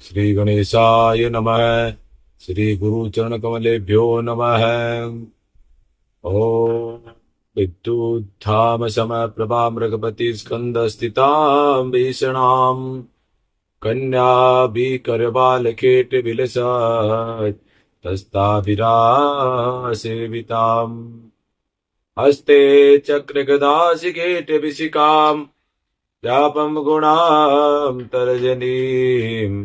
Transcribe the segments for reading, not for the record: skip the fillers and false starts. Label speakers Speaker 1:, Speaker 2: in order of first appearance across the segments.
Speaker 1: श्री गणेशाय नमः। श्री गुरुचरण कमलेभ्यो नमः। ओम विद्युद्धाम समप्रभा मृगपति स्कंद स्थितां भीषणां कन्याभिकरबालकेट विलसत् तस्ताभिरासेविताम् हस्ते चक्रगदासिकेट विशिखां व्यापं गुणां तर्जनीम्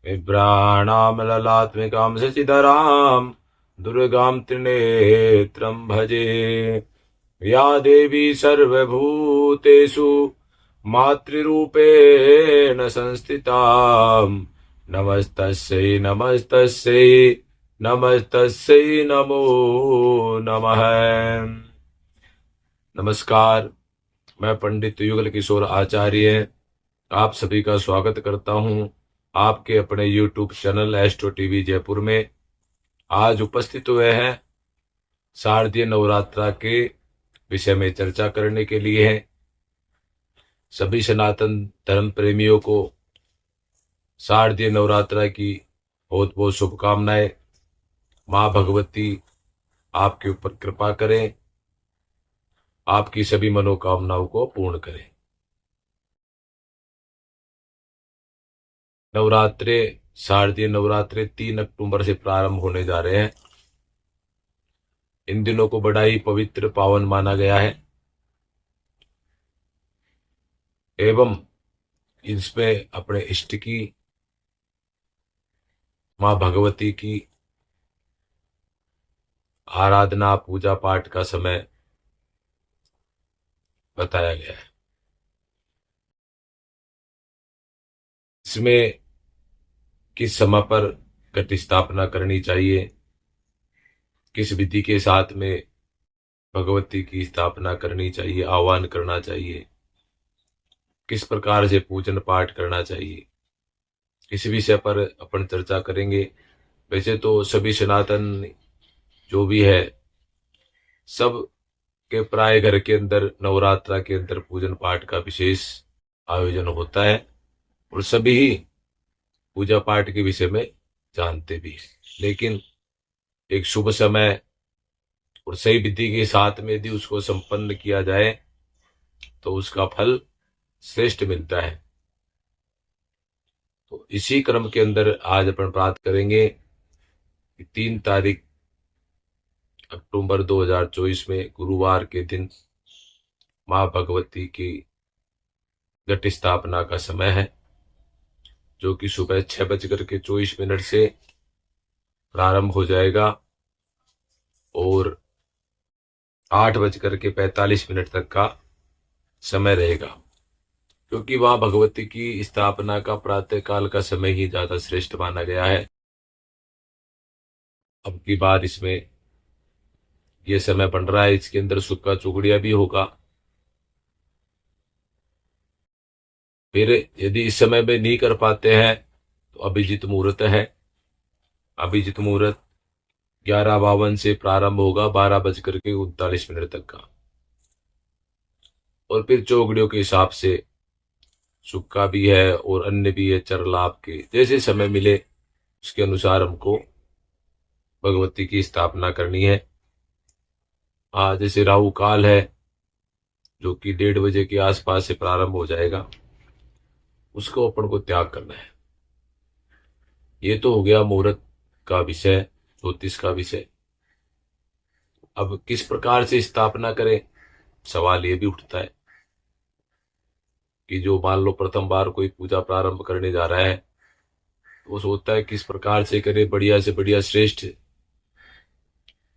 Speaker 1: बिभ्राणां ललात्मिकां शशिधरां दुर्गां त्रिनेत्रं भजे। या देवी सर्वभूतेषु मातृरूपेण संस्थितां नमस्तस्यै नमस्तस्यै नमस्तस्यै नमो नमः। नमस्कार, मैं पंडित युगल किशोर आचार्य आप सभी का स्वागत करता हूं आपके अपने YouTube channel astro TV Jaipur में। आज उपस्थित हुए हैं शारदीय नवरात्रा के विषय में चर्चा करने के लिए हैं। सभी सनातन धर्म प्रेमियों को शारदीय नवरात्रा की बहुत बहुत शुभकामनाएं। माँ भगवती आपके ऊपर कृपा करें, आपकी सभी मनोकामनाओं को पूर्ण करें। नवरात्रे शारदीय नवरात्रे 3 अक्टूबर से प्रारंभ होने जा रहे हैं। इन दिनों को बड़ा ही पवित्र पावन माना गया है एवं इसमें अपने इष्ट की मां भगवती की आराधना पूजा पाठ का समय बताया गया है। इसमें किस समय पर घट स्थापना करनी चाहिए, किस विधि के साथ में भगवती की स्थापना करनी चाहिए, आह्वान करना चाहिए, किस प्रकार से पूजन पाठ करना चाहिए, इस विषय पर अपन चर्चा करेंगे। वैसे तो सभी सनातन जो भी है सब के प्राय घर के अंदर नवरात्रा के अंदर पूजन पाठ का विशेष आयोजन होता है और सभी ही पूजा पाठ के विषय में जानते भी हैं। लेकिन एक शुभ समय और सही विधि के साथ में यदि उसको संपन्न किया जाए तो उसका फल श्रेष्ठ मिलता है। तो इसी क्रम के अंदर आज अपन बात करेंगे कि 3 तारीख अक्टूबर 2024 में गुरुवार के दिन मां भगवती की घट स्थापना का समय है, जो कि सुबह 6:24 से प्रारंभ हो जाएगा और 8:45 तक का समय रहेगा, क्योंकि वहां भगवती की स्थापना का प्रातः काल का समय ही ज्यादा श्रेष्ठ माना गया है। अब की बार इसमें यह समय बन रहा है, इसके अंदर सुक्का चुगड़िया भी होगा। फिर यदि इस समय में नहीं कर पाते हैं तो अभिजीत मुहूर्त है। अभिजीत मुहूर्त 11:52 से प्रारंभ होगा 12:39 तक का, और फिर चौगड़ियों के हिसाब से सुक्का भी है और अन्य भी है। चर लाभ के जैसे समय मिले उसके अनुसार हमको भगवती की स्थापना करनी है। जैसे राहु काल है जो कि 1:30 के आसपास से प्रारंभ हो जाएगा, उसको अपन को त्याग करना है। ये तो हो गया मुहूर्त का विषय, ज्योतिष का विषय। अब किस प्रकार से स्थापना करें, सवाल ये भी उठता है कि जो मान लो प्रथम बार कोई पूजा प्रारंभ करने जा रहा है तो वो सोचता है किस प्रकार से करे, बढ़िया से बढ़िया श्रेष्ठ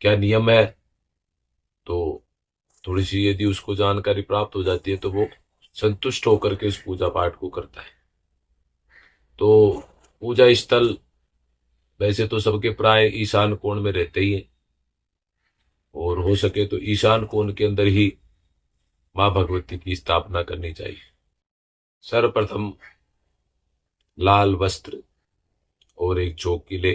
Speaker 1: क्या नियम है। तो थोड़ी सी यदि उसको जानकारी प्राप्त हो जाती है तो वो संतुष्ट होकर के उस पूजा पाठ को करता है। तो पूजा स्थल वैसे तो सबके प्राय ईशान कोण में रहते ही हैं, और हो सके तो ईशान कोण के अंदर ही मां भगवती की स्थापना करनी चाहिए। सर्वप्रथम लाल वस्त्र और एक चौकी ले।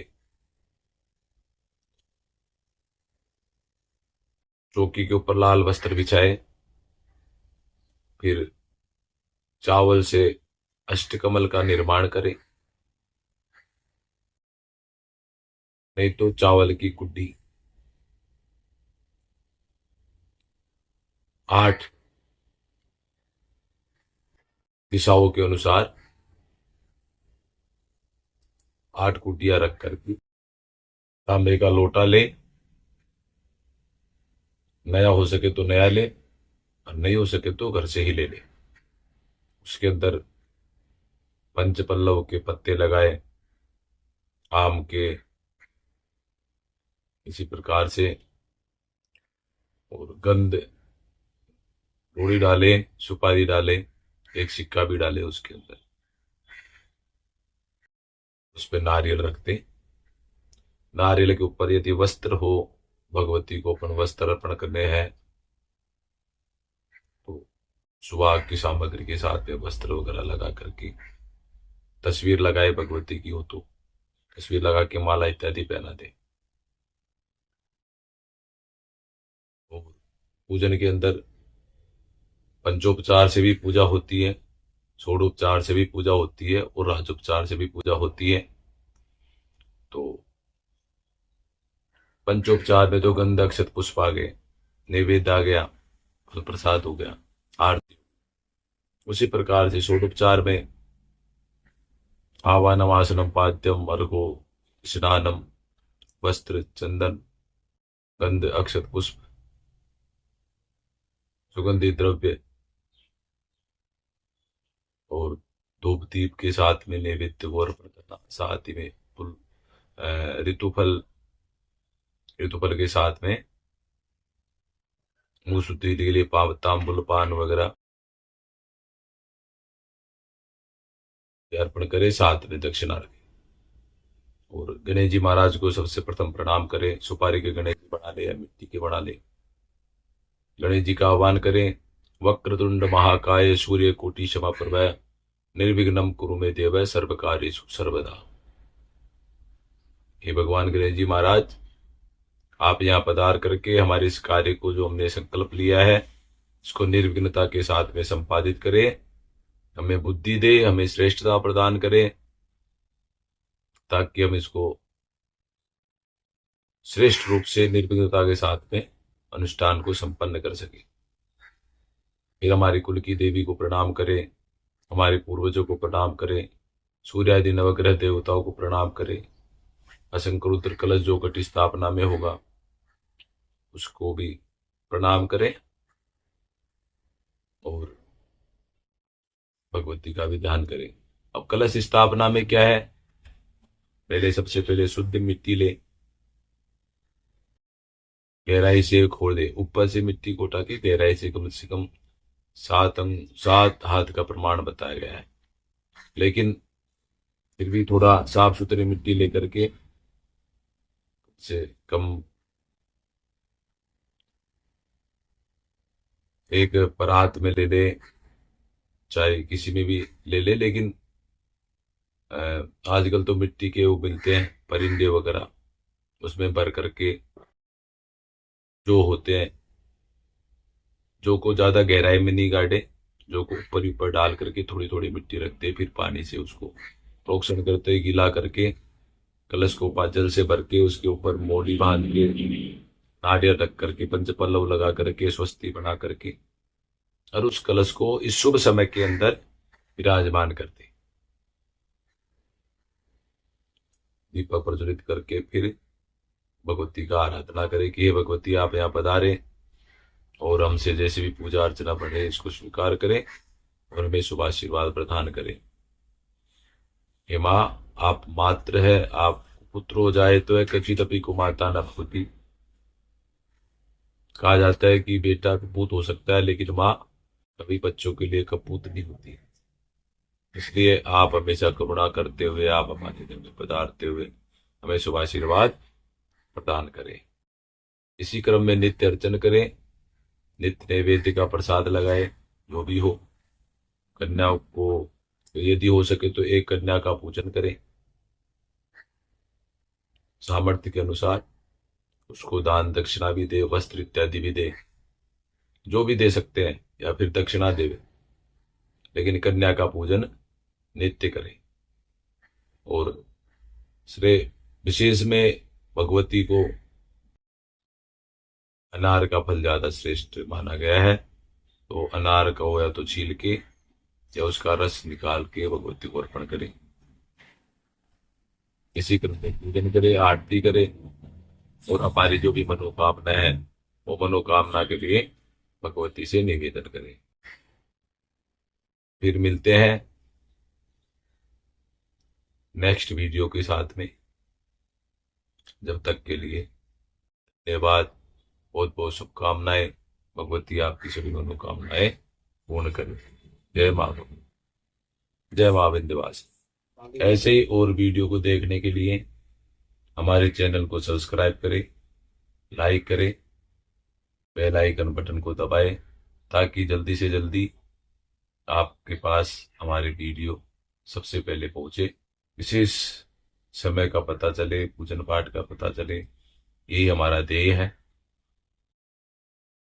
Speaker 1: चौकी के ऊपर लाल वस्त्र बिछाए, फिर चावल से अष्टकमल का निर्माण करें नहीं तो चावल की कुड्डी। 8 दिशाओं के अनुसार 8 कुटिया रख करके तांबे का लोटा ले, नया हो सके तो नया ले, और नहीं हो सके तो घर से ही ले ले। उसके अंदर पंचपल्लव के पत्ते लगाए, आम के, इसी प्रकार से, और गंध, रोड़ी डाले, सुपारी डाले, एक सिक्का भी डाले उसके अंदर। उस पर नारियल रखते। नारियल के ऊपर यदि वस्त्र हो, भगवती को अपन वस्त्र अर्पण करने हैं, तो सुहाग की सामग्री के साथ में वस्त्र वगैरह लगा करके, तस्वीर लगाए भगवती की हो तो तस्वीर लगा के माला इत्यादि पहना दे। और पूजन के अंदर पंचोपचार से भी पूजा होती है, षोडोपचार से भी पूजा होती है, और राजोपचार से भी पूजा होती है। तो पंचोपचार में तो गंध अक्षत पुष्प आ गए, नैवेद्य आ गया, फल प्रसाद हो गया, आरती। उसी प्रकार से षोडोपचार में आवाहनम, आसनम, पाद्यम, अर्घो, स्नानम, वस्त्र, चंदन, गंध अक्षत पुष्प, सुगंधित द्रव्य, और धूप दीप के साथ में नैवेद्य को अर्पण करना। साथ ही में ऋतुफल, ऋतुफल के साथ में मुंह शुद्धि के लिए तांबुल, पान वगैरह अर्पण करे, साथ में दक्षिणा रखे। और गणेश जी महाराज को सबसे प्रथम प्रणाम करें। सुपारी के गणेश जी बना ले या मिट्टी के बना ले। गणेश जी का आह्वान करें। वक्रतुंड महाकाय सूर्य कोटि समप्रभ निर्विघ्नं कुरु मे देव सर्व कार्येषु सर्वदा। हे भगवान गणेश जी महाराज, आप यहाँ पधार करके हमारे इस कार्य को जो हमने संकल्प लिया है, इसको निर्विघ्नता के साथ में संपादित करें। हमें बुद्धि दे, हमें श्रेष्ठता प्रदान करे, ताकि हम इसको श्रेष्ठ रूप से निर्विघ्नता के साथ में अनुष्ठान को संपन्न कर सके। फिर हमारी कुल की देवी को प्रणाम करें, हमारे पूर्वजों को प्रणाम करें, सूर्यादि नवग्रह देवताओं को प्रणाम करें। असंख्य रुद्र कलश जो घट स्थापना में होगा उसको भी प्रणाम करें, और भगवती का भी ध्यान करें। अब कलश स्थापना में क्या है, पहले सबसे पहले शुद्ध मिट्टी ले, गहराई से खोल दे। ऊपर से मिट्टी को उठा के गहराई से कम 7 हाथ का प्रमाण बताया गया है, लेकिन फिर भी थोड़ा साफ सुथरी मिट्टी लेकर के से कम एक परात में ले ले, चाहे किसी में भी ले ले, लेकिन आजकल तो मिट्टी के वो मिलते हैं परिंदे वगैरह, उसमें भर करके जो होते हैं, जो को ज्यादा गहराई में नहीं गाड़े, जो को ऊपर ही ऊपर डाल करके थोड़ी थोड़ी मिट्टी रखते, फिर पानी से उसको प्रोक्षण करते, गीला करके कलश को जल से भर के उसके ऊपर मोड़ी बांध के नारियल रख करके पंचपल्लव लगा करके स्वस्ति बना करके, और उस कलश को इस शुभ समय के अंदर विराजमान करते, दीपक प्रज्वलित करके फिर भगवती का आराधना करें कि हे भगवती, आप यहाँ पधारे और हमसे जैसे भी पूजा अर्चना बढ़े इसको स्वीकार करें और हमें शुभ आशीर्वाद प्रदान करें। हे माँ, आप मात्र है, आप पुत्र हो जाए तो है कचित अपि को माता न भवति। कहा जाता है कि बेटा कपूत हो सकता है, लेकिन माँ कभी बच्चों के लिए कपूत नहीं होती। इसलिए आप हमेशा करुणा करते हुए, आप हमारे घर में पधारते हुए हमें शुभ आशीर्वाद प्रदान करें। इसी क्रम में नित्य अर्चन करें, नित्य नैवेद्य का प्रसाद लगाए, जो भी हो। कन्याओं को यदि हो सके तो एक कन्या का पूजन करें, सामर्थ्य के अनुसार उसको दान दक्षिणा भी दे, वस्त्र इत्यादि भी दे, जो भी दे सकते हैं, या फिर दक्षिणा देवे, लेकिन कन्या का पूजन नित्य करें। और श्रेय विशेष में भगवती को अनार का फल ज्यादा श्रेष्ठ माना गया है, तो अनार का हो या तो छील के या उसका रस निकाल के भगवती को अर्पण करें। इसी क्रम में पूजन करें, आरती करें और हमारी जो भी मनोकामना है वो मनोकामना के लिए भगवती से निवेदन करें। फिर मिलते हैं नेक्स्ट वीडियो के साथ में। जब तक के लिए धन्यवाद, बहुत बहुत शुभकामनाएं। भगवती आपकी सभी मनोकामनाएं पूर्ण करें। जय मां, जय मां विंध्यवासिनी। ऐसे ही और वीडियो को देखने के लिए हमारे चैनल को सब्सक्राइब करें, लाइक करें, बेल आइकन बटन को दबाएं ताकि जल्दी से जल्दी आपके पास हमारी वीडियो सबसे पहले पहुंचे, विशेष समय का पता चले, पूजन पाठ का पता चले। यही हमारा ध्येय है।